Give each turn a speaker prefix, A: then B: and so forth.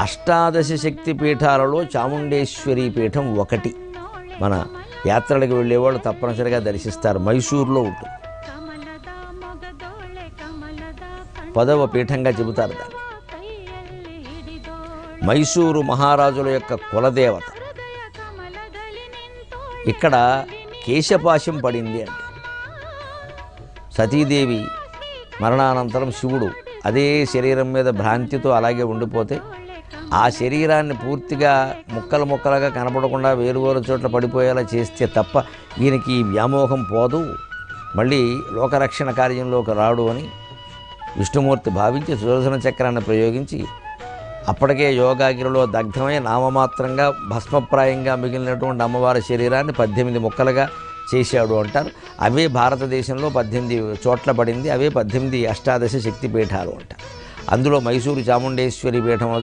A: అష్టాదశ శక్తి పీఠాలలో చాముండేశ్వరి పీఠం ఒకటి. మన యాత్రలకు వెళ్ళేవాళ్ళు తప్పనిసరిగా దర్శిస్తారు. మైసూరులో ఉంటుంది. 10వ పీఠంగా చెబుతారు దాన్ని. మైసూరు మహారాజుల యొక్క కులదేవత. ఇక్కడ కేశపాశం పడింది అంటే సతీదేవి మరణానంతరం శివుడు అదే శరీరం మీద భ్రాంతితో అలాగే ఉండిపోతే ఆ శరీరాన్ని పూర్తిగా ముక్కలు ముక్కలుగా కనపడకుండా వేరువేరు చోట్ల పడిపోయేలా చేస్తే తప్ప ఈయనకి ఈ వ్యామోహం పోదు, మళ్ళీ లోకరక్షణ కార్యంలోకి రాడు అని విష్ణుమూర్తి భావించి సుదర్శన చక్రాన్ని ప్రయోగించి అప్పటికే యోగాగిరిలో దగ్ధమై నామమాత్రంగా భస్మప్రాయంగా మిగిలినటువంటి అమ్మవారి శరీరాన్ని 18 ముక్కలుగా చేశాడు అంటారు. అవే భారతదేశంలో 18 చోట్ల పడింది. అవే 18 అష్టాదశ శక్తి పీఠాలు అంటారు. అందులో మైసూరు చాముండేశ్వరి పీఠం